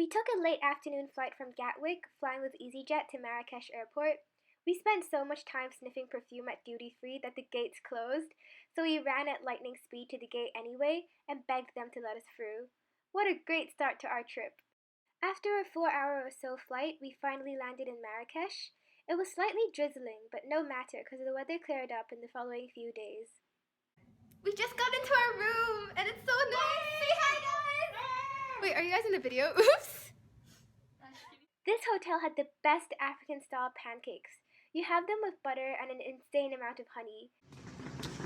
We took a late afternoon flight from Gatwick, flying with EasyJet to Marrakesh Airport. We spent so much time sniffing perfume at duty free that the gates closed, so we ran at lightning speed to the gate anyway and begged them to let us through. What a great start to our trip! After a 4 hour or so flight, we finally landed in Marrakesh. It was slightly drizzling, but no matter because the weather cleared up in the following few days. We just got into our room and it's so nice! Say hi guys! Wait, are you guys in the video? Oops! This hotel had the best African style pancakes. You have them with butter and an insane amount of honey.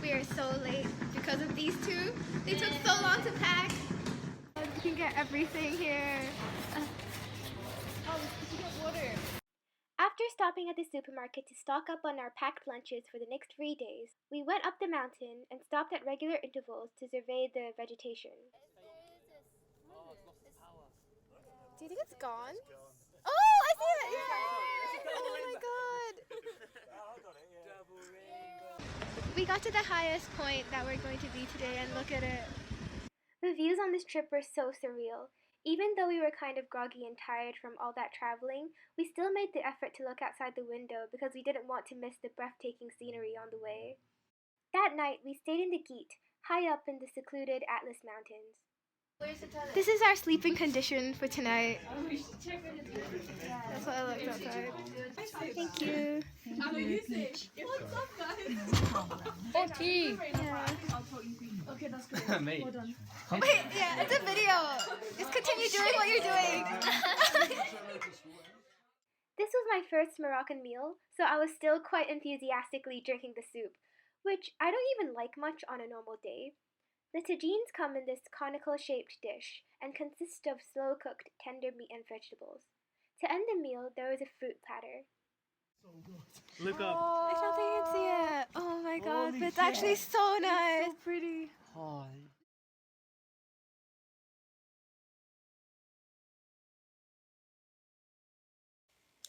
We are so late because of these two. They took so long to pack. You can get everything here. Oh, you get water. After stopping at the supermarket to stock up on our packed lunches for the next 3 days, we went up the mountain and stopped at regular intervals to survey the vegetation. Do you think it's gone? Oh, I see it! Yeah. Oh my god! We got to the highest point that we're going to be today and look at it. The views on this trip were so surreal. Even though we were kind of groggy and tired from all that traveling, we still made the effort to look outside the window because we didn't want to miss the breathtaking scenery on the way. That night, we stayed in the Gite, high up in the secluded Atlas Mountains. This is our sleeping condition for tonight. That's what I looked outside. Thank you. What's up, guys? tea. Yeah. Okay, that's good. Mate. Well done. Wait, yeah, it's a video. Just continue doing what you're doing. This was my first Moroccan meal, so I was still quite enthusiastically drinking the soup, which I don't even like much on a normal day. The tagines come in this conical-shaped dish and consist of slow-cooked tender meat and vegetables. To end the meal, there was a fruit platter. Look up. Oh, I don't think you can see it. Oh my god, but it's actually so nice. So pretty. Oh.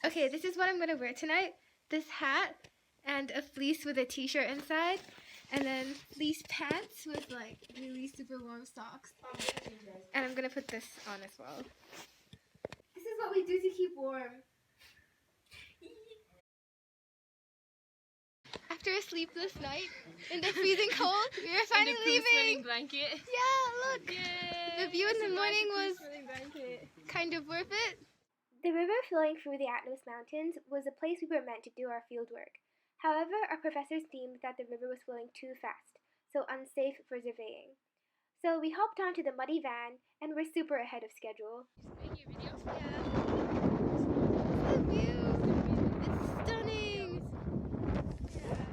Okay, this is what I'm gonna wear tonight. This hat and a fleece with a t-shirt inside, and then fleece pants with like really super warm socks. And I'm gonna put this on as well. This is what we do to keep warm. After a sleepless night in the freezing cold, we are finally leaving. Blanket. Yeah, look. Yay. The view in the morning was kind of worth it. The river flowing through the Atlas Mountains was the place we were meant to do our field work. However, our professors deemed that the river was flowing too fast, so unsafe for surveying. So we hopped onto the muddy van, and we're super ahead of schedule. Making a video? Yeah. The view! It's stunning!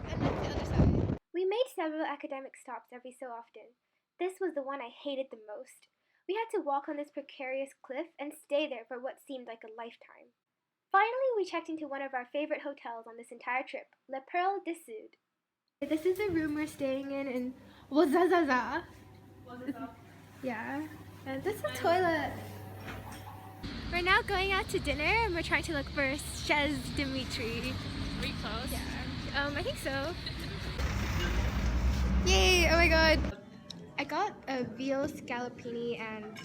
And that's the other side. We made several academic stops every so often. This was the one I hated the most. We had to walk on this precarious cliff and stay there for what seemed like a lifetime. Finally, we checked into one of our favorite hotels on this entire trip, Le Perle du Sud. This is the room we're staying in Ouazzazate. Yeah, and this is a toilet. We're now going out to dinner and we're trying to look for Chez Dimitri. Are we close? Yeah, I think so. Yay! Oh my god! I got a veal scallopini and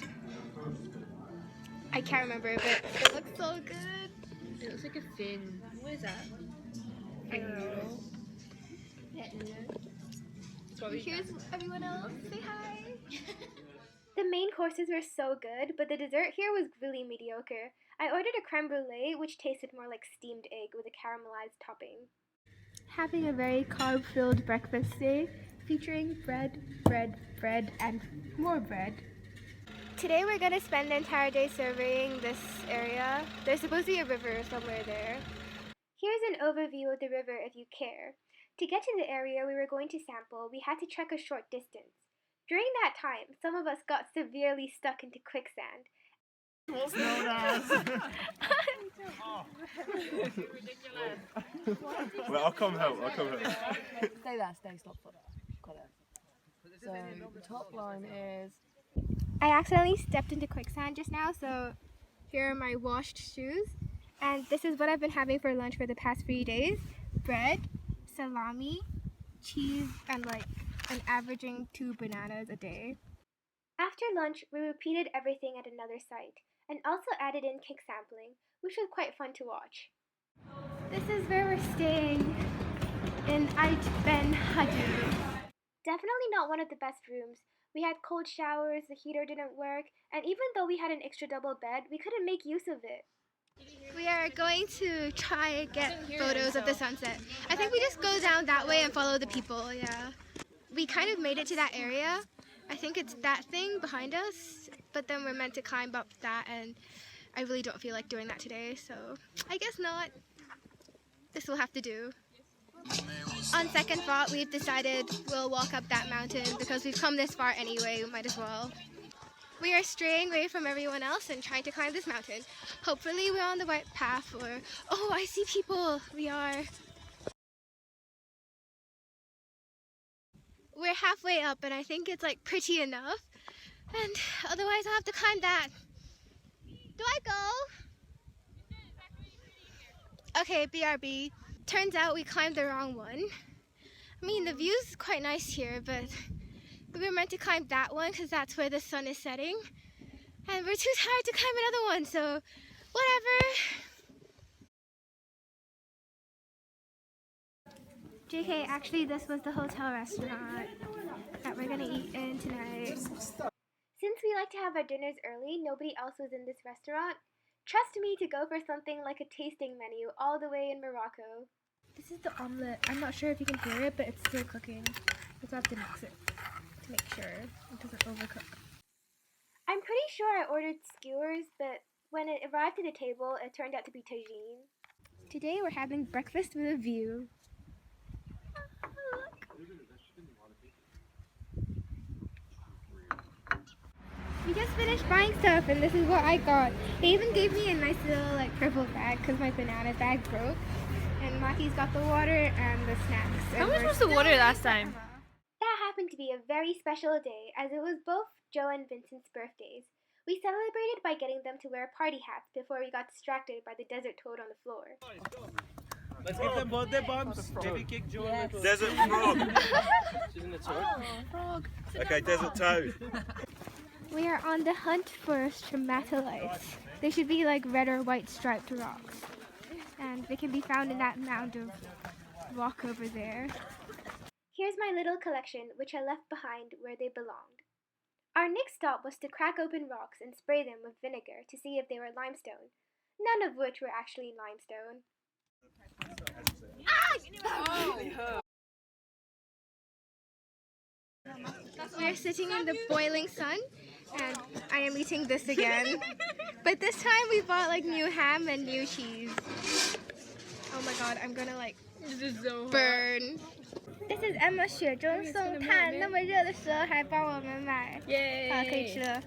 I can't remember, but it looks so good. It looks like a fin. What is that? I don't know. Here's everyone else. Say hi. The main courses were so good, but the dessert here was really mediocre. I ordered a creme brulee, which tasted more like steamed egg with a caramelized topping. Having a very carb-filled breakfast today, featuring bread, and more bread. Today we're going to spend the entire day surveying this area. There's supposed to be a river somewhere there. Here's an overview of the river if you care. To get to the area we were going to sample, we had to trek a short distance. During that time, some of us got severely stuck into quicksand. What's known as? Well, I'll come help. Stay there, stop. Got it. So, the top line is... I accidentally stepped into quicksand just now, so here are my washed shoes. And this is what I've been having for lunch for the past 3 days. Bread, salami, cheese, and like I'm averaging 2 bananas a day. After lunch, we repeated everything at another site, and also added in kick sampling, which was quite fun to watch. This is where we're staying, in Ait Ben Hadir. Definitely not one of the best rooms. We had cold showers, the heater didn't work, and even though we had an extra double bed, we couldn't make use of it. We are going to try and get photos of the sunset. I think we just go down that way and follow the people, yeah. We kind of made it to that area. I think it's that thing behind us, but then we're meant to climb up that, and I really don't feel like doing that today, so I guess not. This will have to do. On second thought, we've decided we'll walk up that mountain because we've come this far anyway, we might as well. We are straying away from everyone else and trying to climb this mountain. Hopefully we're on the right path, or... Oh, I see people! We are. We're halfway up and I think it's like pretty enough. And otherwise I'll have to climb that. Do I go? Okay, BRB. Turns out we climbed the wrong one. I mean, the view's quite nice here, but we were meant to climb that one because that's where the sun is setting. And we're too tired to climb another one, so whatever. JK, actually this was the hotel restaurant that we're gonna eat in tonight. Since we like to have our dinners early, nobody else was in this restaurant. Trust me to go for something like a tasting menu all the way in Morocco. This is the omelet. I'm not sure if you can hear it, but it's still cooking. So I have to mix it to make sure it doesn't overcook. I'm pretty sure I ordered skewers, but when it arrived to the table, it turned out to be tagine. Today we're having breakfast with a view. We just finished buying stuff and this is what I got. They even gave me a nice little like purple bag because my banana bag broke. And Maki's got the water and the snacks. How much was the water last time? That happened to be a very special day as it was both Joe and Vincent's birthdays. We celebrated by getting them to wear party hats before we got distracted by the desert toad on the floor. Let's give them birthday bumps. Maybe kick Joe. Yes. Desert frog. Isn't it toad? Frog. Okay, desert toad. We are on the hunt for stromatolites. They should be like red or white striped rocks. And they can be found in that mound of rock over there. Here's my little collection, which I left behind where they belonged. Our next stop was to crack open rocks and spray them with vinegar to see if they were limestone, none of which were actually limestone. We are sitting in the boiling sun, and I am eating this again. But this time we bought like new ham and new cheese. Oh my god, I'm gonna like burn. This is Emma 雪中送炭，那么热的时候还帮我们买，可以吃了。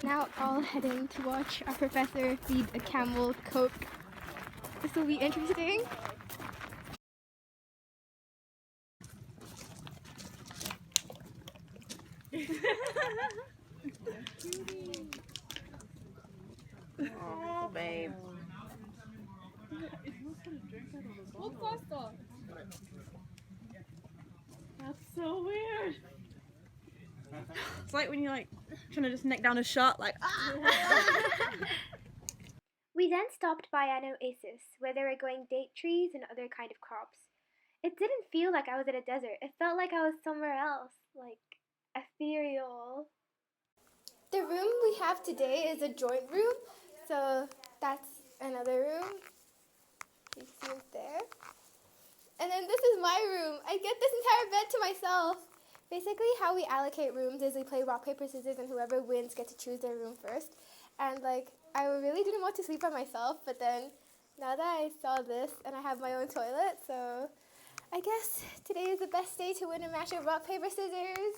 Now all heading to watch our professor feed a camel Coke. This will be interesting. Oh, babe. Walk faster. That's so weird. It's like when you're like trying to just neck down a shot, like We then stopped by an oasis where they were growing date trees and other kind of crops. It didn't feel like I was in a desert. It felt like I was somewhere else, like ethereal. The room we have today is a joint room, so that's another room. You see it there. And then this is my room. I get this entire bed to myself. Basically, how we allocate rooms is we play rock, paper, scissors, and whoever wins gets to choose their room first. And like, I really didn't want to sleep by myself, but then now that I saw this and I have my own toilet, so I guess today is the best day to win a match of rock, paper, scissors.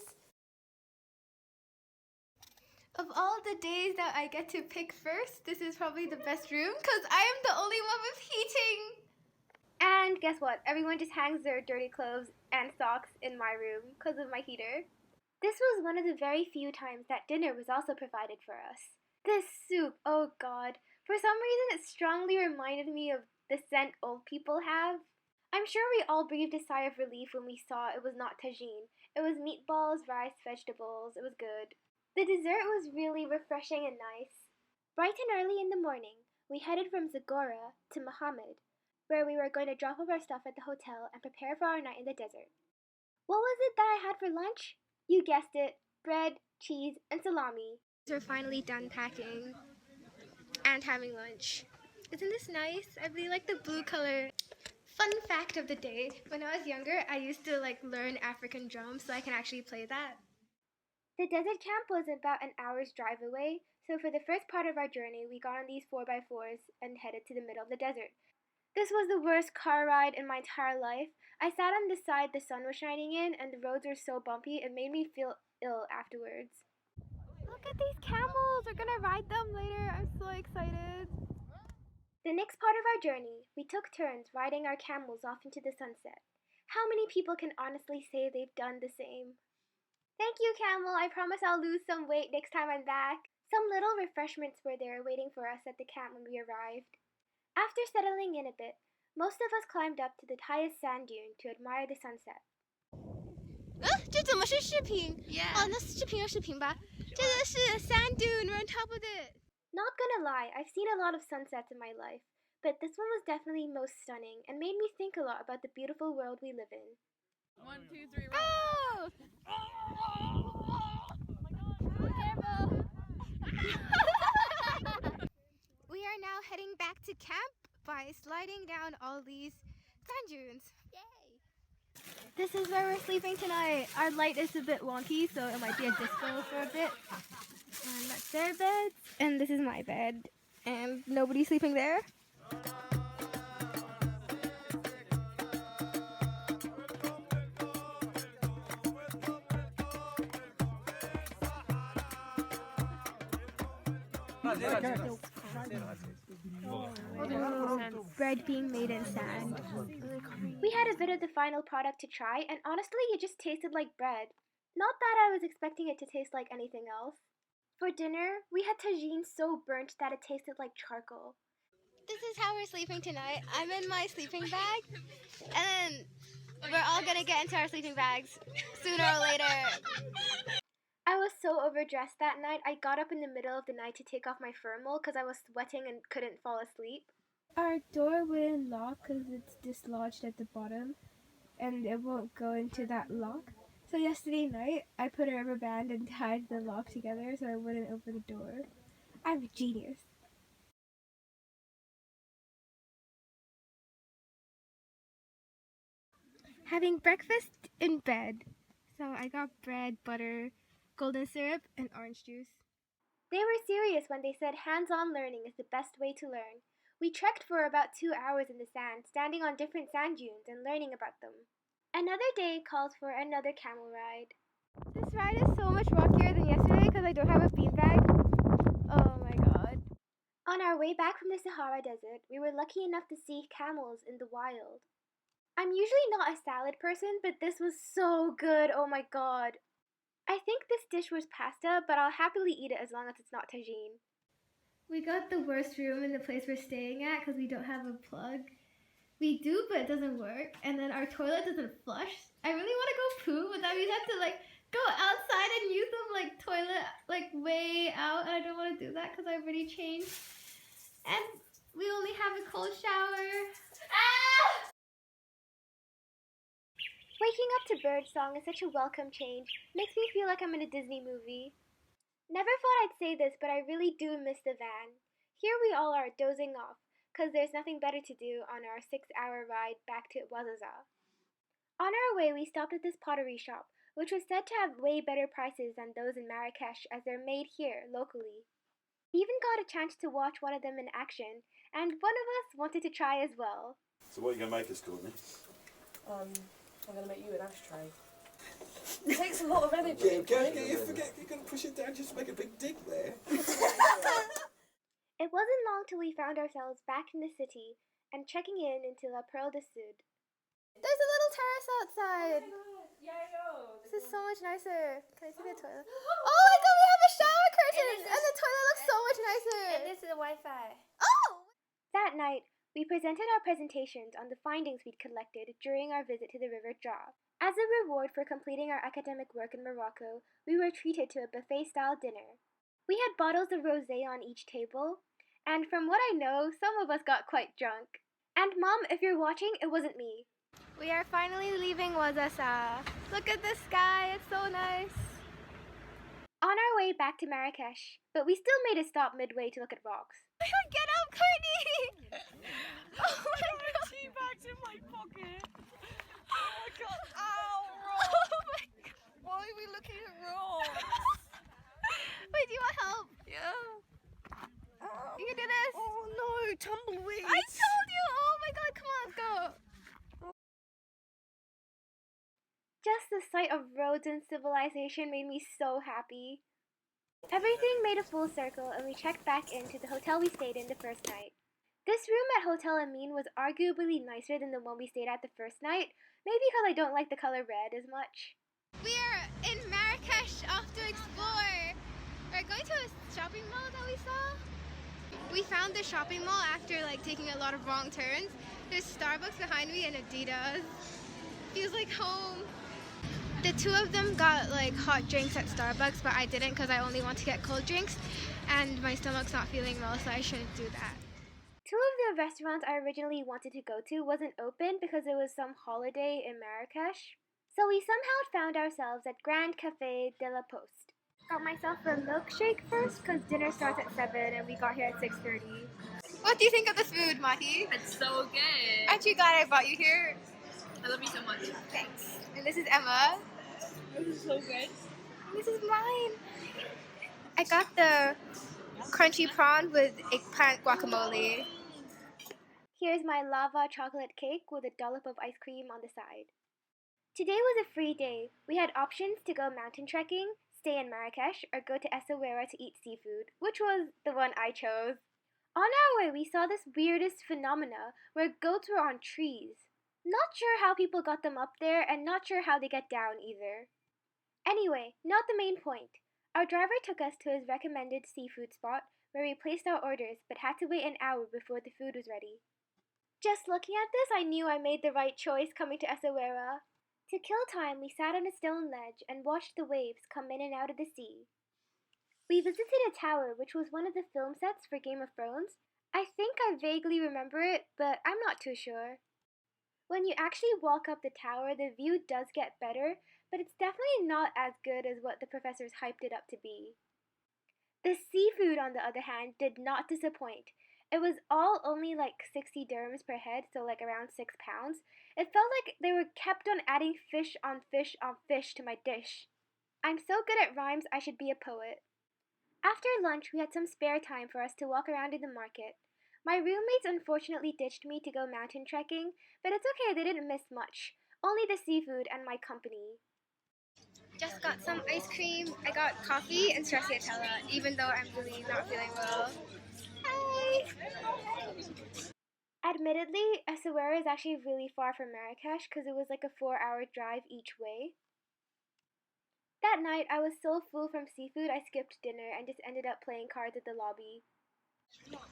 Of all the days that I get to pick first, this is probably the best room because I am the only one with heating. And guess what? Everyone just hangs their dirty clothes and socks in my room because of my heater. This was one of the very few times that dinner was also provided for us. This soup, oh god. For some reason it strongly reminded me of the scent old people have. I'm sure we all breathed a sigh of relief when we saw it was not tagine. It was meatballs, rice, vegetables. It was good. The dessert was really refreshing and nice. Bright and early in the morning, we headed from Zagora to Mohammed, where we were going to drop off our stuff at the hotel and prepare for our night in the desert. What was it that I had for lunch? You guessed it, bread, cheese, and salami. We're finally done packing and having lunch. Isn't this nice? I really like the blue color. Fun fact of the day, when I was younger, I used to learn African drums so I can actually play that. The desert camp was about an hour's drive away, so for the first part of our journey, we got on these 4x4s and headed to the middle of the desert. This was the worst car ride in my entire life. I sat on the side the sun was shining in, and the roads were so bumpy, it made me feel ill afterwards. Look at these camels! We're gonna ride them later. I'm so excited. The next part of our journey, we took turns riding our camels off into the sunset. How many people can honestly say they've done the same? Thank you, camel. I promise I'll lose some weight next time I'm back. Some little refreshments were there waiting for us at the camp when we arrived. After settling in a bit, most of us climbed up to the highest sand dune to admire the sunset. 这怎么是视频？ Yeah. 哦，那视频有视频吧？这个是 sand dune. We're on top of it. Not gonna lie, I've seen a lot of sunsets in my life, but this one was definitely most stunning and made me think a lot about the beautiful world we live in. 1, 2, 3, roll. Go! We are now heading back to camp by sliding down all these sand dunes. Yay! This is where we're sleeping tonight. Our light is a bit wonky, so it might be a disco for a bit. And that's their bed, and this is my bed. And nobody's sleeping there. Bread being made in sand. We had a bit of the final product to try, and honestly, it just tasted like bread. Not that I was expecting it to taste like anything else. For dinner, we had tagine so burnt that it tasted like charcoal. This is how we're sleeping tonight. I'm in my sleeping bag, and then we're all gonna get into our sleeping bags sooner or later. I was so overdressed that night, I got up in the middle of the night to take off my thermal because I was sweating and couldn't fall asleep. Our door wouldn't lock because it's dislodged at the bottom and it won't go into that lock. So yesterday night, I put a rubber band and tied the lock together so I wouldn't open the door. I'm a genius. Having breakfast in bed. So I got bread, butter, golden syrup, and orange juice. They were serious when they said hands-on learning is the best way to learn. We trekked for about 2 hours in the sand, standing on different sand dunes and learning about them. Another day calls for another camel ride. This ride is so much rockier than yesterday because I don't have a beanbag. Oh my god. On our way back from the Sahara Desert, we were lucky enough to see camels in the wild. I'm usually not a salad person, but this was so good, oh my god. I think this dish was pasta, but I'll happily eat it as long as it's not tagine. We got the worst room in the place we're staying at because we don't have a plug. We do, but it doesn't work. And then our toilet doesn't flush. I really want to go poo, but that means I have to go outside and use the toilet way out. And I don't want to do that because I already changed. And we only have a cold shower. Ah! Waking up to birdsong is such a welcome change. Makes me feel like I'm in a Disney movie. Never thought I'd say this, but I really do miss the van. Here we all are dozing off, because there's nothing better to do on our 6-hour ride back to Ouazzazate. On our way, we stopped at this pottery shop, which was said to have way better prices than those in Marrakesh as they're made here, locally. We even got a chance to watch one of them in action, and one of us wanted to try as well. So what are you going to make us, Courtney? I'm going to make you an ashtray. It takes a lot of energy. You forget you're going to push it down just to make a big dig there. It wasn't long till we found ourselves back in the city and checking in into La Perle du Sud. There's a little terrace outside. Yeah, I know. This is so much nicer. Can I see the toilet? Oh my god, we have a shower curtain! And the toilet looks so much nicer! And this is the Wi-Fi. Oh! That night, We presented our presentations on the findings we'd collected during our visit to the River Jaw. As a reward for completing our academic work in Morocco, we were treated to a buffet-style dinner. We had bottles of rosé on each table, and from what I know, some of us got quite drunk. And Mom, if you're watching, it wasn't me. We are finally leaving Ouazzassa. Look at the sky, it's so nice. On our way back to Marrakesh, but we still made a stop midway to look at rocks. Get up, Courtney! Oh my god! Tea bags in my pocket. Oh my god! Ow! Rocks! Oh my god! Why are we looking at rocks? Wait, do you want help? Yeah. You can do this. Oh no! Tumbleweeds! I told you! Oh my god, come on, let's go! Just the sight of roads and civilization made me so happy. Everything made a full circle and we checked back into the hotel we stayed in the first night. This room at Hotel Amin was arguably nicer than the one we stayed at the first night, maybe because I don't like the color red as much. We are in Marrakesh off to explore. We're going to a shopping mall that we saw. We found the shopping mall after taking a lot of wrong turns. There's Starbucks behind me and Adidas. Feels like home. The two of them got hot drinks at Starbucks, but I didn't because I only want to get cold drinks and my stomach's not feeling well, so I shouldn't do that. Two of the restaurants I originally wanted to go to wasn't open because it was some holiday in Marrakesh. So we somehow found ourselves at Grand Café de la Poste. Got myself a milkshake first because dinner starts at 7 and we got here at 6:30. What do you think of this food, Mahi? It's so good. Aren't you glad I brought you here? I love you so much. Thanks. And this is Emma. This is so good. This is mine. I got the crunchy prawn with eggplant guacamole. Here's my lava chocolate cake with a dollop of ice cream on the side. Today was a free day. We had options to go mountain trekking, stay in Marrakesh, or go to Essaouira to eat seafood, which was the one I chose. On our way, we saw this weirdest phenomena where goats were on trees. Not sure how people got them up there, and not sure how they get down either. Anyway, not the main point. Our driver took us to his recommended seafood spot where we placed our orders but had to wait an hour before the food was ready. Just looking at this, I knew I made the right choice coming to Essaouira. To kill time, we sat on a stone ledge and watched the waves come in and out of the sea. We visited a tower which was one of the film sets for Game of Thrones. I think I vaguely remember it, but I'm not too sure. When you actually walk up the tower, the view does get better, but it's definitely not as good as what the professors hyped it up to be. The seafood, on the other hand, did not disappoint. It was all only 60 dirhams per head, so around 6 pounds. It felt like they were kept on adding fish on fish on fish to my dish. I'm so good at rhymes, I should be a poet. After lunch, we had some spare time for us to walk around in the market. My roommates unfortunately ditched me to go mountain trekking, but it's okay, they didn't miss much. Only the seafood and my company. Just got some ice cream. I got coffee and stracciatella, even though I'm really not feeling well. Hi! Admittedly, Essaouira is actually really far from Marrakesh because it was a 4-hour drive each way. That night, I was so full from seafood, I skipped dinner and just ended up playing cards at the lobby.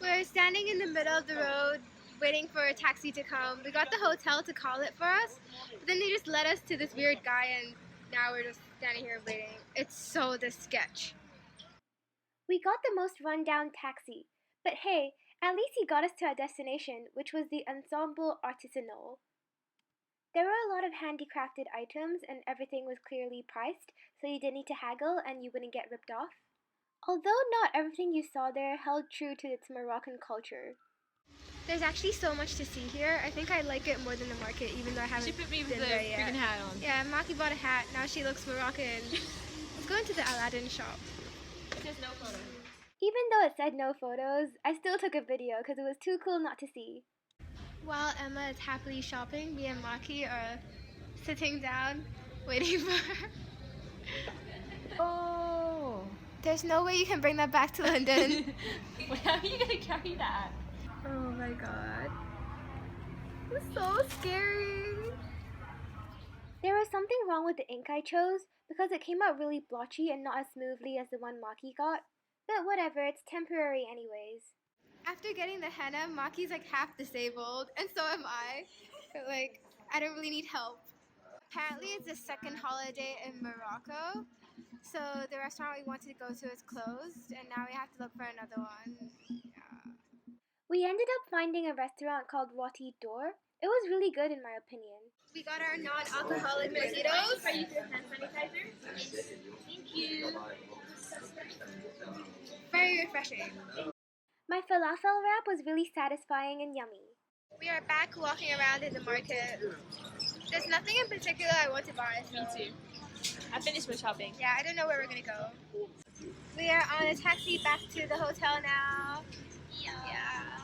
We're standing in the middle of the road, waiting for a taxi to come. We got the hotel to call it for us, but then they just led us to this weird guy and now we're just standing here waiting. It's so the sketch. We got the most run-down taxi, but hey, at least he got us to our destination, which was the Ensemble Artisanal. There were a lot of handicrafted items and everything was clearly priced, so you didn't need to haggle and you wouldn't get ripped off. Although not everything you saw there held true to its Moroccan culture. There's actually so much to see here. I think I like it more than the market, even though I haven't She put me with been the there yet. freaking hat on. Yeah, Maki bought a hat. Now she looks Moroccan. Let's go into the Aladdin shop. There's no photo. Even though it said no photos, I still took a video because it was too cool not to see. While Emma is happily shopping, me and Maki are sitting down, waiting for her. Oh! There's no way you can bring that back to London. Wait, how are you gonna carry that? Oh my god. It's so scary. There was something wrong with the ink I chose because it came out really blotchy and not as smoothly as the one Maki got. But whatever, it's temporary anyways. After getting the henna, Maki's like half disabled, and so am I. But like, I don't really need help. Apparently, it's the second holiday in Morocco, so the restaurant we wanted to go to is closed, and now we have to look for another one. Yeah. We ended up finding a restaurant called Roti Door. It was really good in my opinion. We got our non-alcoholic mojitos. Are you doing hand sanitizer? Thank you. Very refreshing. My falafel wrap was really satisfying and yummy. We are back walking around in the market. There's nothing in particular I want to buy. Me too. I finished my shopping. Yeah, I don't know where we're gonna go. We are on a taxi back to the hotel now. Yeah.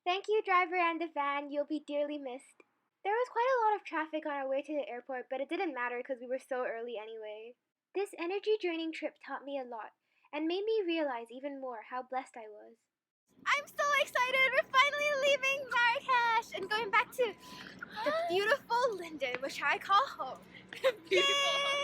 Thank you, driver and the van. You'll be dearly missed. There was quite a lot of traffic on our way to the airport, but it didn't matter because we were so early anyway. This energy-draining trip taught me a lot and made me realize even more how blessed I was. I'm so excited! We're finally leaving Marrakesh and going back to the beautiful Linden, which I call home. Beautiful.